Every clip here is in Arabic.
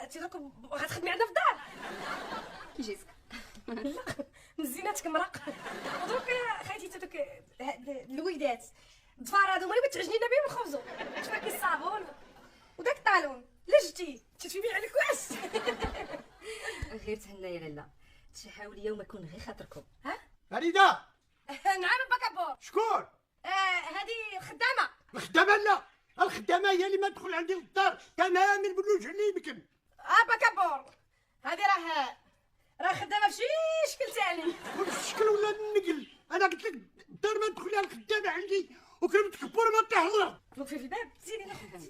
انت دوك غتخدمي عندنا في الدار. كي جيتك؟ مزيناتك مرق. ودروك خايتي دوك الوليدات الضفار هادو ملي بتعجنينا بهم نخبزو. شفا كي الصابون وداك الطالون لا جدتي تتفيبي عليك واش. غير تهنا يا لاله، تحاول يوم يكون غير خاطركم. ها فريده نعم باكابور. شكون؟ هذه الخدامه. الخدامه؟ لا، الخدامه هي اللي ما تدخل عندي للدار تماما بالوجه اللي يمكن. باكابور هذه راه خدامه بشي شكل ثاني. الشكل ولا النقل؟ انا قلت لك الدار ما تدخل على الخدامه عندي وكلمه كبور ما تحضر. وقفي في الباب زيدي ناخذ.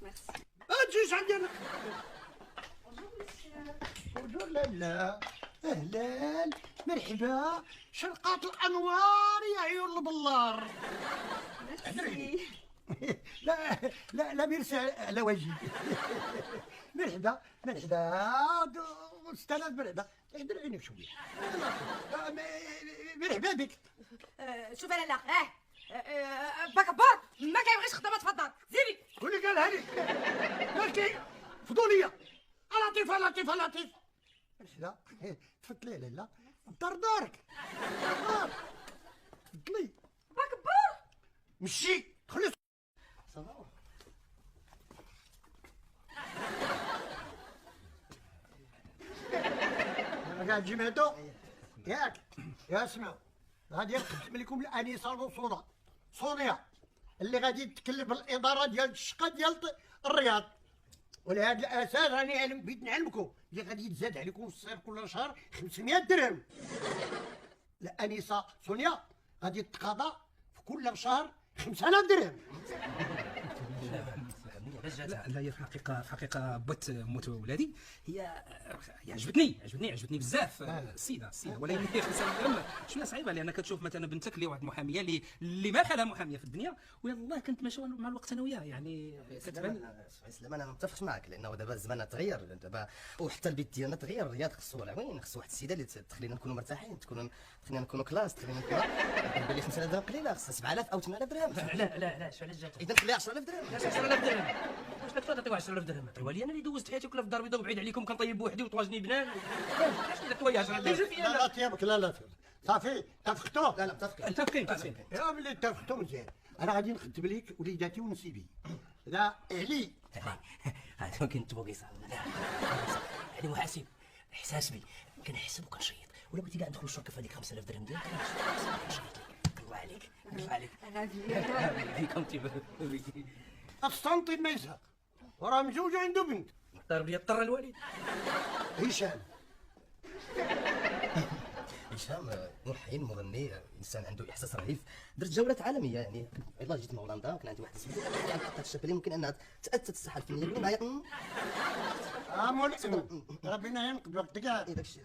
ميرسي. ما تجيش عندي انا. بونجور لاله، اهلا مرحبا، شرقات الانوار يا عيون البلار. ميرسي. لا لا لا ميرسي على وجهي. مرحبا مرحبا استاذ، مرحبا اهدر عينك شويه. مرحبا بك. شوف انا لا باكابور ما كيبغيش خدامه تفضل زيدي. شكون اللي قالها لك؟ مالكي فضوليه. لطيفه لطيفه لطيف. مرحبا تفضلي يا لاله، الدار دارك. تفضلي باكابور. مشي دخلي. انا قاعد جمعتو ياك يا اسمعوا، غادي نقدم لكم الانسه الوصوله صونيا اللي غادي تتكلف بالاداره ديال الشقه ديال الرياض. ولهذا الاساس راني بغيت نعلمكم اللي غادي يتزاد عليكم في الصيف كل شهر 500 درهم. الانسه صونيا غادي تتقاضى في كل شهر 5000 درهم. لا هي في الحقيقه بوت موت ولادي، هي عجبتني بزاف السيده ولكن 5000 درهم شويه صعيبه، لان كتشوف مثلا بنتك اللي واحد المحاميه اللي ما بحالها محاميه في الدنيا، ويلاه كنت ماشيه مع الوقت انا وياها يعني كتبان. سليمان انا متفقش معك، لانه دابا الزمان تغير دابا، وحتى البيت ديالنا تغير. الرياض خصو العوين، خصو واحد السيده اللي تخلينا نكونوا مرتاحين، تخلينا نكونوا كلاس، تخلينا نكونوا باللي 5000 درهم قليله، خصها 7000 او 8000 درهم. لا شو علاش جات؟ اذا خليها 10000 درهم. 10000 درهم واش كتبغي تعطيو 10000 درهم؟ عطيوها لي انا اللي دوزت حياتي كلها في الدار البيضاء وبعيد عليكم، كنطيب بوحدي وطواجني بنان. علاش تعطيوها 10000 درهم؟ لا لا طيبك، لا صافي اتفقتوا. لا متفقين. متفقين. يا ملي اتفقتوا مزيان، انا غادي نخدم لك وليداتي ونسيبي. لا علي هذا كنت بوقيصه يعني محاسب احساس بي كنحسب وكنشيط، ولا بغيتي كاع ندخل الشركه في هذيك 5000 درهم ديالك كنشيط لك. الله عليك فيكم تيبي السنطي ما يزهق، وراه مزوج عنده بنت. ضرب لي اضطر الوالد. هشام ملحن مغني، انسان عنده احساس رهيب. درت جولات عالميه يعني، يلاه جيت من هولندا، كان عندي واحد السيده يعني حتى الشاب اللي ممكن انها تاثر الصحه الفنيه اللي معايا. مولاي ربنا ينقذك كاع. داكشي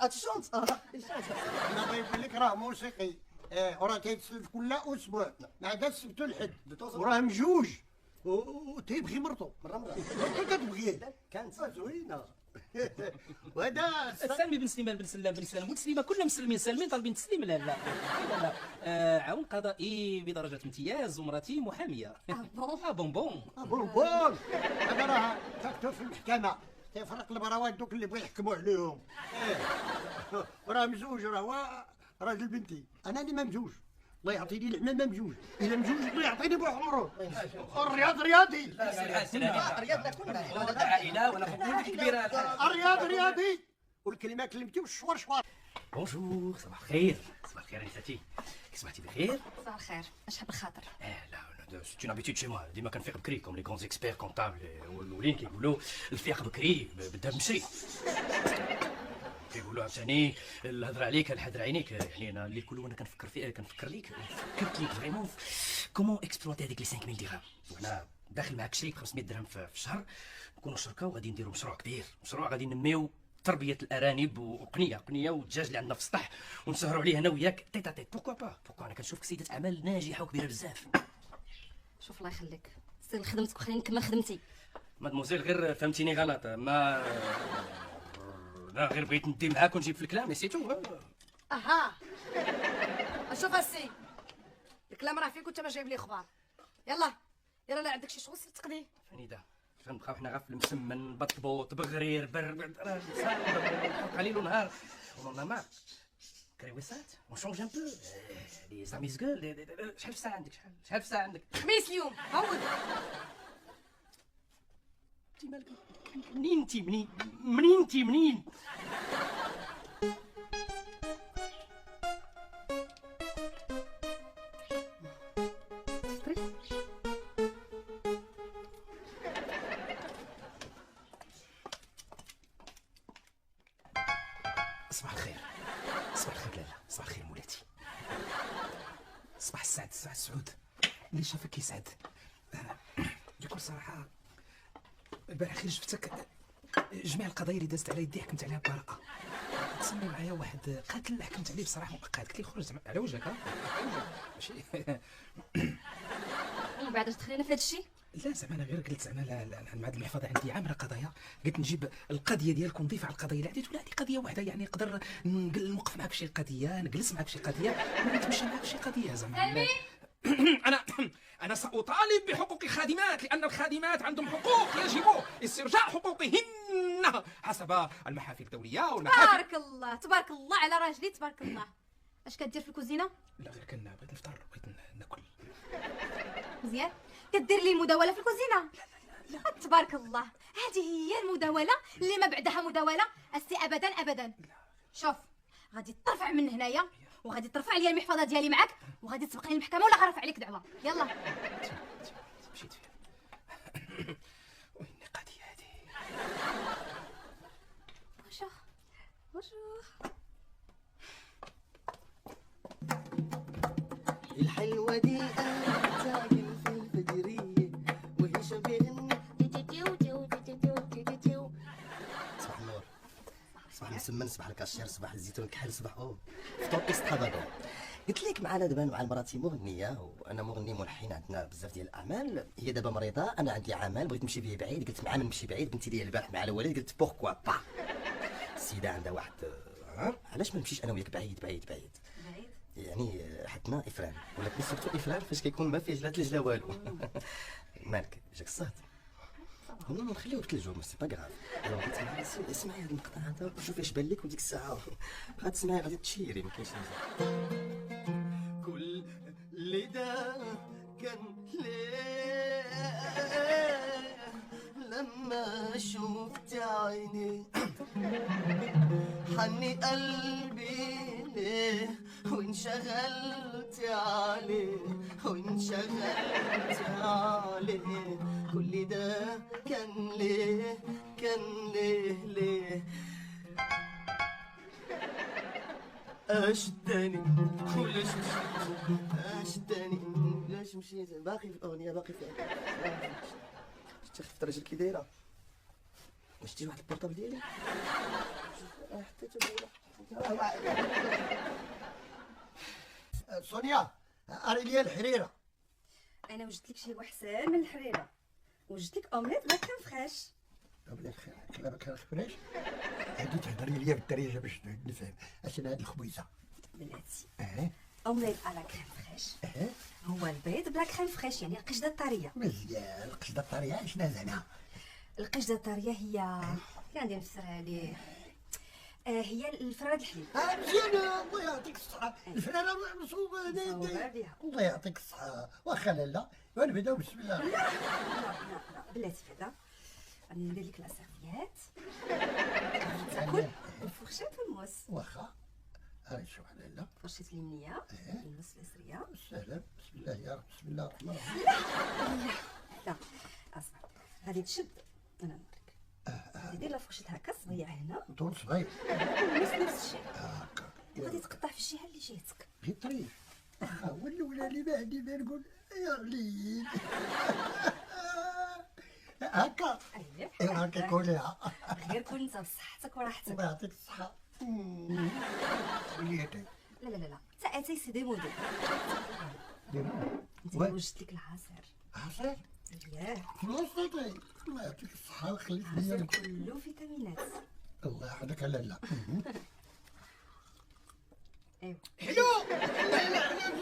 الشونس انا ضيف لك راه موسيقي، وراه تيتسلف كل اسبوع ما عدا السبت والحد، وراه مجوج وتيبغي مرتو مره كتبغيه كانت زوينه. وهذا سلمي بن سليمان بن سلام وتسليمه كلنا مسلمين سالمين طالبين تسليم. لا عون قضائي بدرجه امتياز ومراتي محاميه. بون هذا راه فاكتور في المحكمه تيفرق البراوات دوك اللي بغا يحكموا عليهم. وراه مزوج، راه راجل بنتي، انا اللي ما مزوج. الله يعطيني العمى ما مزوج، الا مزوج الله يعطيني بوح عمره. الرياض رياضي، الرياض كلها عائله ولا فضول كبيره. الرياض رياضي، والكلمه كلمتي والشوار. بونجور، صباح الخير. صباح الخير انساتي، كي صبحتي بخير؟ صباح الخير، اش حاب الخاطر؟ لا سيت اون ابيتود شي موا، ديما كنفيق بكري كوم لي كونز اكسبير كونطابل الاولين كيقولوا الفيق بكري بالدار مشري. كيقولوا عاوتاني الهضره عليك الحضر عينيك، يعني انا اللي كله انا كنفكر ليك فكرت ليك فريمون كومون اكسبلوتي هذيك لي 5000 درهم، وانا داخل معاك شريك ب 500 درهم في الشهر، نكونوا شركه وغادي نديروا مشروع كبير، مشروع غادي ننميو تربيه الارانب وقنيه والدجاج اللي عندنا في السطح، ونسهروا عليه انا وياك تيتا تيت. بوكو انا كنشوفك سيده اعمال ناجحه وكبيره بزاف. شوف الله يخليك، سير لخدمتك وخليني نكمل خدمتي. مادموزيل غير فهمتيني غلط، ما لا غير بغيت ندي معاك ونجيب في الكلام سي تو. اها شوف السي الكلام راه فيك وانت ما جايب لي اخبار. يلا لا عندك شي شغل تقضي. فهمت؟ بقاو حنا غير في المسمن بطبوط بغرير برد راه صافي ليل ونهار نورمالمون كريوسات اون شونج ان بو لي زاميز كول. شحال في الساعه عندك؟ شحال في الساعه عندك؟ خميس اليوم عوض. انت مالك منين انت منين انت منين؟ صباح الخير. صباح الخير لاله. صباح الخير مولاتي. صباح السعد. صباح السعود. اللي شافك كيسعد. بكل صراحه البارح خير شفتك جميع القضايا اللي دازت على يدي حكمت عليها ببراءه. تسمي معايا واحد قاتل حكمت عليه بصراحه مؤقت. قلت لي خرج زعما على وجهك ماشي ومن بعد دخلنا في هذا الشيء. لا زعما انا غير قلت زعما مع هذه المحفظه عندي عامره قضايا قلت نجيب القضيه ديالك ونضيف على القضيه اللي عندي تقول هذه قضيه واحده يعني نقدر نوقف معك في شي قضيه نجلس معك في شي قضيه ونتمشى معك في شي قضيه زعما انا ساطالب بحقوق الخادمات لان الخادمات عندهم حقوق يجب استرجاع حقوقهن حسب المحافل الدوليه والمحافل. تبارك الله تبارك الله على راجلي تبارك الله. اش كدير في الكوزينه؟ لا غير بغيت نفطر بغيت ناكل. مزيان كدير لي مداوله في الكوزينه. لا تبارك الله هذه هي المداوله اللي ما بعدها مداوله استي ابدا ابدا. شوف غادي ترفع من هنايا وغادي ترفع لي المحفظه ديالي معاك وغادي تسبقني للمحكمه ولا غنرفع عليك دعوه. يلا مشيت فيها. وين قضيه هذه؟ بونجور بونجور. الحلوة دي أنا تاجل في الفجرية وهي شبهن. صباح النور. صباح المسمن. صباح الكاشير. صباح الزيتون الكحل. صباح فطور قصة دابا. قلت لك معنا دابا مع مراتي مغنيه وانا مغني ملحن عندنا بزاف ديال الاعمال. هي دابا مريضه انا عندي عمل بغيت نمشي به بعيد. قلت معاه نمشي بعيد. بنتي لي البارح مع الوالد قلت بوركوا با السيده عندها واحد علاش ما نمشيش انا وياك بعيد بعيد بعيد يعني حطنا افران ولكن سورتو افران فاش كيكون ما فيه لا ثلج لا والو. مالك جاك الصهد؟ نخليوه بثلج سي با كراف. الوغ قلت لها اسمعي هذا المقطع هذا وشوفي اش بان لك وديك الساعه غادي تسمعي غادي تشيري ما كاينش كل اللي دا كان ليه لما شفت عيني حني قلبي ليه وانشغلت عليه وانشغلت عليه كل ده كان ليه ليه اشتاني ولاش اشتاني لاش مشيت باقي في الاغنيه باقي في شتي خفت راجل كي دايره شتي واحد البورطابل ديالي حطيته سونيا اري لي الحريره. انا وجدت لك شي وحسن من الحريره. وجدت لك اومليت بلا كريم فريش. بلا كلامك كيخبرنيش. هادي تهضري ليا بالدارجه باش نفهم اشنو هاد الخبيزه. بلاتي اومليت على كريم فريش هو البيض بلا كريم فريش يعني القشده الطريه. مزيان القشده الطريه شنو زعما؟ القشده الطريه هي غادي نفسرها ليه هي الفراد الحليب. مزيان الله يعطيك الصحة. الفنانة مصوبة بها. الله يعطيك الصحة. واخا لالا ونبداو بسم الله. لا بلاتي بعدا غادي ندير لك لاسيرفيات تاكل الفرشات والموس. واخا هاي شوف لالا فرشة اليمنية الموس اليسرية. سلام بسم الله يا رب بسم الله الرحمن الرحيم. لا اصبر غادي تشد انا نوريك. غادي دير لا فرشة هكا صغيرة هنا طول صغير والموس نفس الشيء هكا وغادي تقطع في الجهة اللي جهتك. غير طريف. واخا هو الاولى اللي ما عندي ما نقول يا غليل. هكا اييه هكا كوليها. غير كون انت بصحتك وراحتك. الله يعطيك الصحة. وليتي لا لا لا لا تا اتاي سي دي موديل. انت وجدت لك العصير. عصير اييه فلوس تعطي. الله يعطيك الصحة ويخليك ليا. عصير كله فيتامينات. الله يحفظك على لا. ايوا حلو. لا لا لا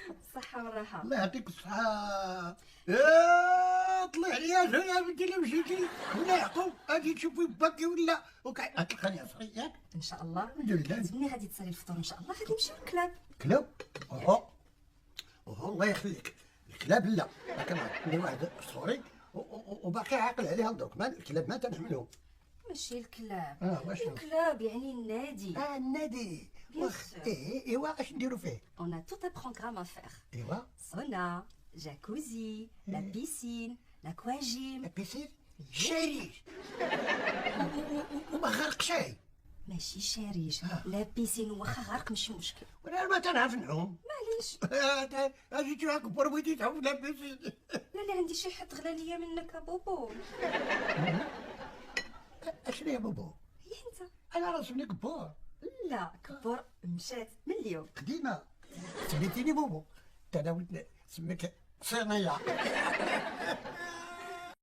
الصحة والراحة. الله يعطيك الصحة. يا طلع لي يا بنتي اللي مشيتي ولا يعقوب غادي تشوفي باكي ولا غتلقاني عصري ياك ان شاء الله. الحمد لله. ملي غادي تصلي الفطور ان شاء الله غادي نمشيو للكلاب. كلاب اوه الله يخليك الكلاب لا كان عندي واحد سوري وباقي عاقل عليها درك ما الكلاب ما تنحملهم. ماشي الكلاب. واش الكلاب يعني النادي. النادي Bien واخ sûr. ايوا اش نديرو فيه On a tout un programme à faire. ايوا Sauna, jacuzzi, la piscine, l'aquagym. البيسين شاري وما غرق شاي ماشي شاريج، لا بيسين واخا غرق ماشي مشكل. وانا ما تنعرف نعوم معليش. اجي تروح كبر بغيتي تعوم لا بيسين لا لا عندي شي حد غلا ليا منك بوبو. اشنو يا بابا هي انت. انا راه سمني كبار لا كبر مشات من اليوم. قديمه سميتيني بابا انا ولد سميك صينيه